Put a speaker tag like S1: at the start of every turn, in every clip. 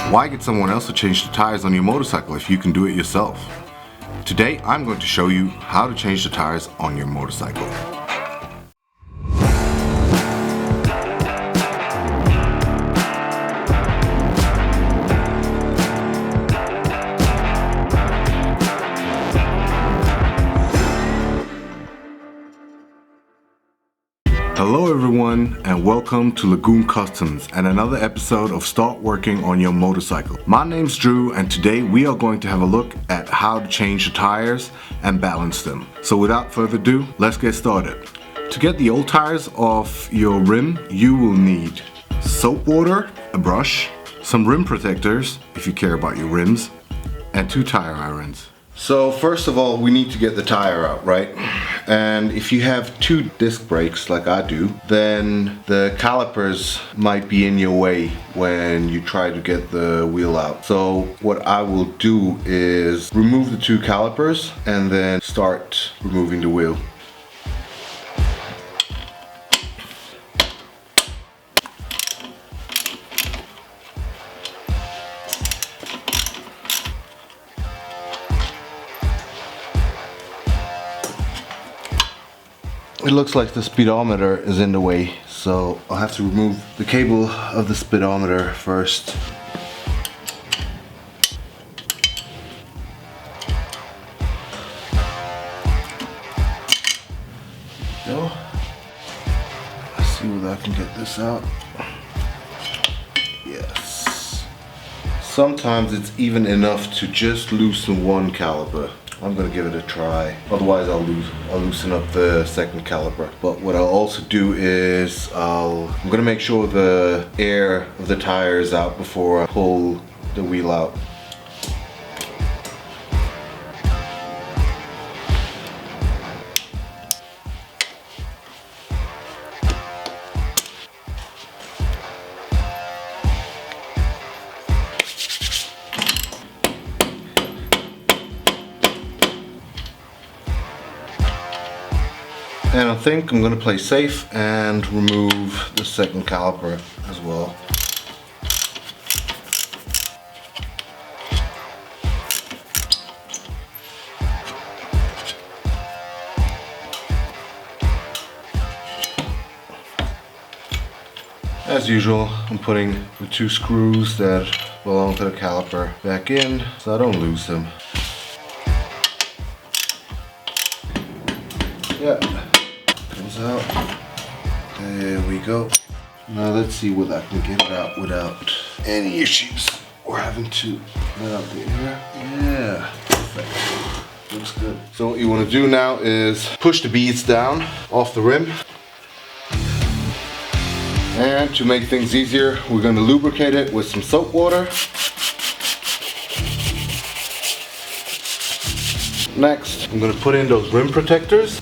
S1: Why get someone else to change the tires on your motorcycle if you can do it yourself? Today I'm going to show you how to change the tires on your motorcycle. Hello everyone and welcome to Lagoon Customs and another episode of Start Working on Your Motorcycle. My name's Drew and today we are going to have a look at how to change the tires and balance them. So without further ado, let's get started. To get the old tires off your rim, you will need soap water, a brush, some rim protectors if you care about your rims, and 2 tire irons. So first of all, we need to get the tire out, right? And if you have 2 disc brakes like I do, then the calipers might be in your way when you try to get the wheel out. So what I will do is remove the 2 calipers and then start removing the wheel. It looks like the speedometer is in the way, so I'll have to remove the cable of the speedometer first. There we go. Let's see whether I can get this out. Yes. Sometimes it's even enough to just loosen 1 caliper. I'm gonna give it a try. Otherwise I'll loosen up the 2nd caliper. But what I'll also do is I'm gonna make sure the air of the tire is out before I pull the wheel out. And I think I'm going to play safe and remove the 2nd caliper as well. As usual, I'm putting the 2 screws that belong to the caliper back in so I don't lose them. Yeah. Comes out. There we go. Now let's see whether I can get it out without any issues or having to let out the air. Yeah, perfect. Looks good. So what you want to do now is push the beads down off the rim. And to make things easier, we're going to lubricate it with some soap water. Next, I'm going to put in those rim protectors.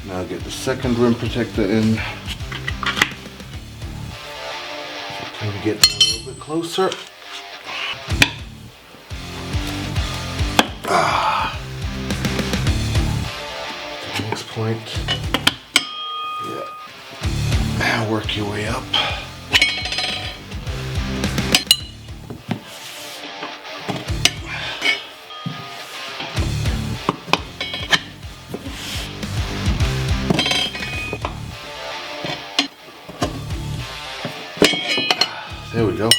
S1: Now get the 2nd rim protector in. Maybe get a little bit closer. The next point. Yeah. And work your way up. There we go.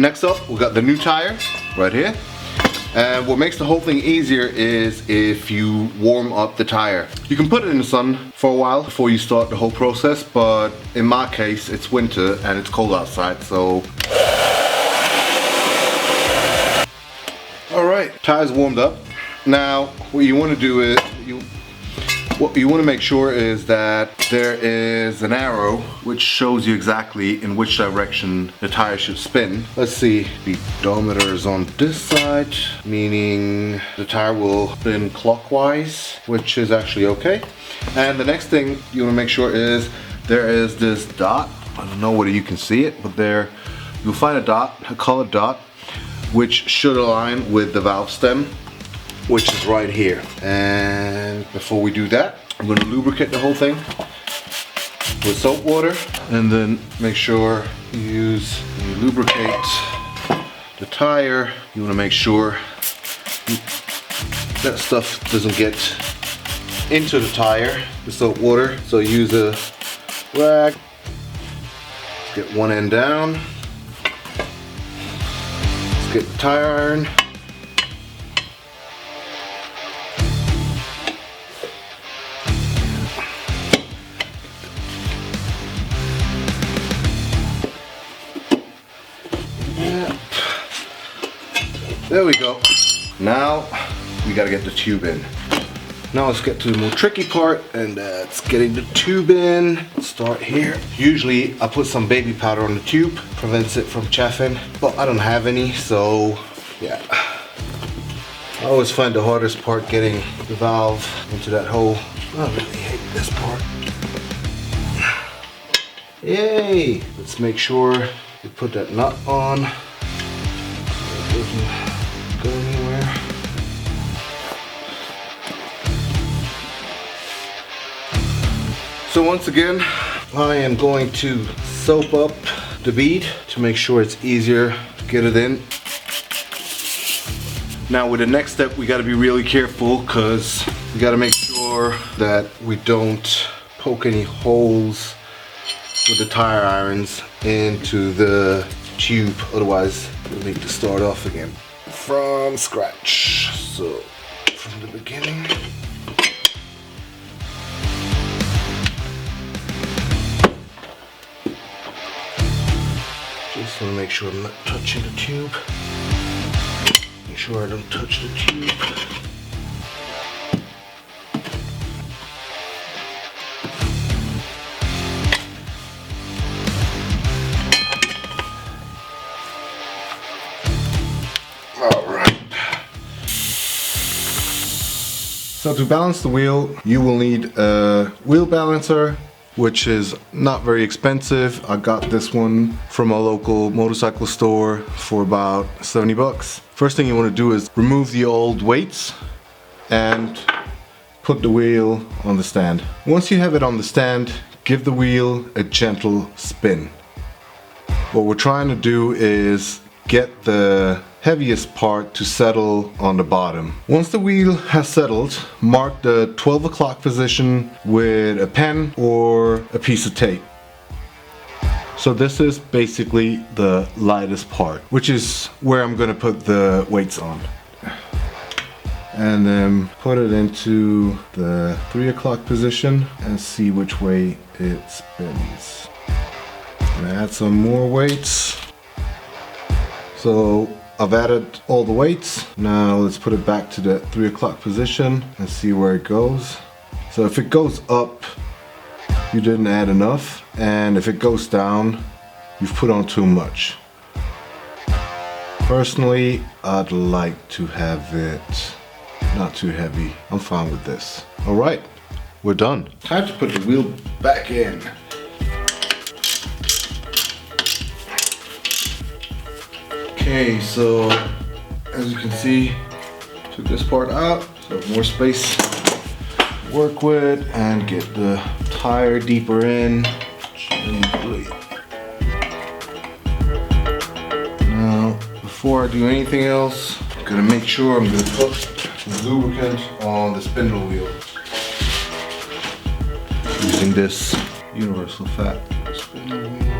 S1: Next up, we got the new tire right here. And what makes the whole thing easier is if you warm up the tire. You can put it in the sun for a while before you start the whole process, but in my case, it's winter and it's cold outside, so. All right, tire's warmed up. Now, what you want to do is, what you want to make sure is that there is an arrow which shows you exactly in which direction the tire should spin. Let's see, the odometer is on this side, meaning the tire will spin clockwise, which is actually okay. And the next thing you want to make sure is there is this dot. I don't know whether you can see it, but there you'll find a dot, a colored dot, which should align with the valve stem, which is right here. And before we do that, I'm going to lubricate the whole thing with soap water, and then make sure you lubricate the tire. You want to make sure that stuff doesn't get into the tire, the soap water. So use a rag, get one end down, let's get the tire iron. There we go. Now we gotta get the tube in. Now let's get to the more tricky part, and that's getting the tube in. Start here. Usually I put some baby powder on the tube, prevents it from chaffing, but I don't have any, so yeah. I always find the hardest part getting the valve into that hole. I really hate this part. Yay! Let's make sure we put that nut on. It doesn't go anywhere. So once again, I am going to soap up the bead to make sure it's easier to get it in. Now with the next step, we got to be really careful because we got to make sure that we don't poke any holes with the tire irons into the tube, otherwise we'll need to start off again from scratch. So from the beginning. Just want to make sure I'm not touching the tube. Make sure I don't touch the tube. So to balance the wheel, you will need a wheel balancer, which is not very expensive. I got this one from a local motorcycle store for about 70 bucks. First thing you want to do is remove the old weights and put the wheel on the stand. Once you have it on the stand, give the wheel a gentle spin. What we're trying to do is get the heaviest part to settle on the bottom. Once the wheel has settled, mark the 12 o'clock position with a pen or a piece of tape. So this is basically the lightest part, which is where I'm gonna put the weights on. And then put it into the 3 o'clock position and see which way it spins. And add some more weights. So I've added all the weights. Now let's put it back to the 3 o'clock position and see where it goes. So if it goes up, you didn't add enough. And if it goes down, you've put on too much. Personally, I'd like to have it not too heavy. I'm fine with this. All right, we're done. Time to put the wheel back in. Okay, so as you can see, took this part out, so more space to work with, and get the tire deeper in. Now, before I do anything else, I'm gonna make sure I'm gonna put some lubricant on the spindle wheel using this universal fat spindle wheel.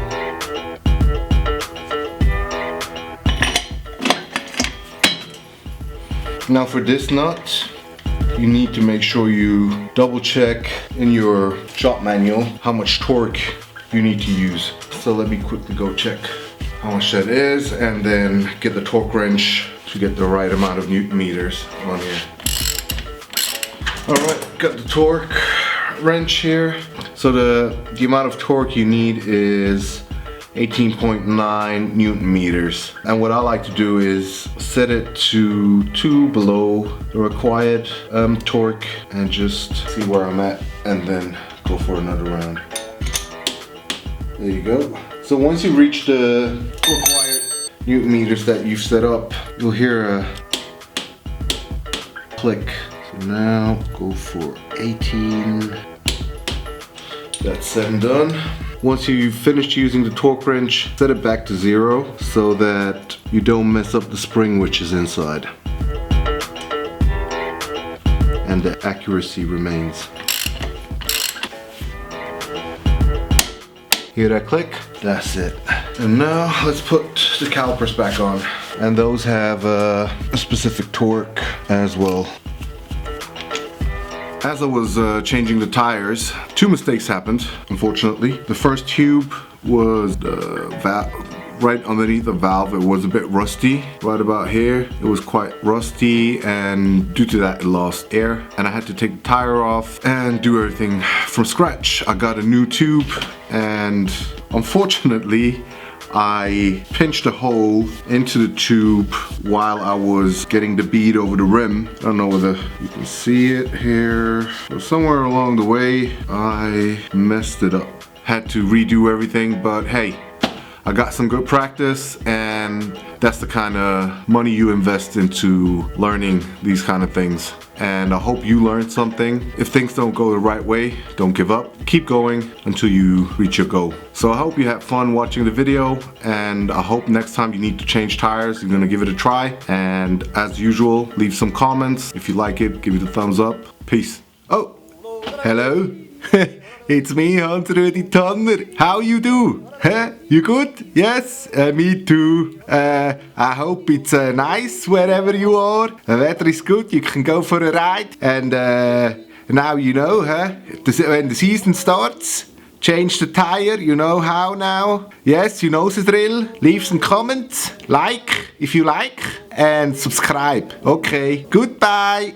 S1: Now for this nut, you need to make sure you double check in your shop manual how much torque you need to use. So let me quickly go check how much that is and then get the torque wrench to get the right amount of Newton meters on here. Alright, got the torque wrench here. So the amount of torque you need is 18.9 Newton meters. And what I like to do is set it to 2 below the required torque and just see where I'm at and then go for another round. There you go. So once you reach the required Newton meters that you've set up, you'll hear a click. So now go for 18. That's set and done. Once you've finished using the torque wrench, set it back to 0 so that you don't mess up the spring which is inside. And the accuracy remains. Hear that click? That's it. And now let's put the calipers back on. And those have a specific torque as well. As I was changing the tires, 2 mistakes happened, unfortunately. The first tube was right underneath the valve. It was a bit rusty. Right about here, it was quite rusty, and due to that, it lost air. And I had to take the tire off and do everything from scratch. I got a new tube, and unfortunately, I pinched a hole into the tube while I was getting the bead over the rim. I don't know whether you can see it here. So somewhere along the way, I messed it up. Had to redo everything, but hey, I got some good practice, and that's the kind of money you invest into learning these kind of things. And I hope you learned something. If things don't go the right way, don't give up. Keep going until you reach your goal. So I hope you had fun watching the video, and I hope next time you need to change tires, you're gonna give it a try. And as usual, leave some comments. If you like it, give it a thumbs up. Peace. Oh, hello. It's me, Hansruedi Tanner. How you do? Huh? You good? Yes, me too. I hope it's nice wherever you are. The weather is good. You can go for a ride. And now you know, huh? When the season starts, change the tire. You know how now? Yes, you know the drill. Leave some comments, like if you like, and subscribe. Okay, goodbye.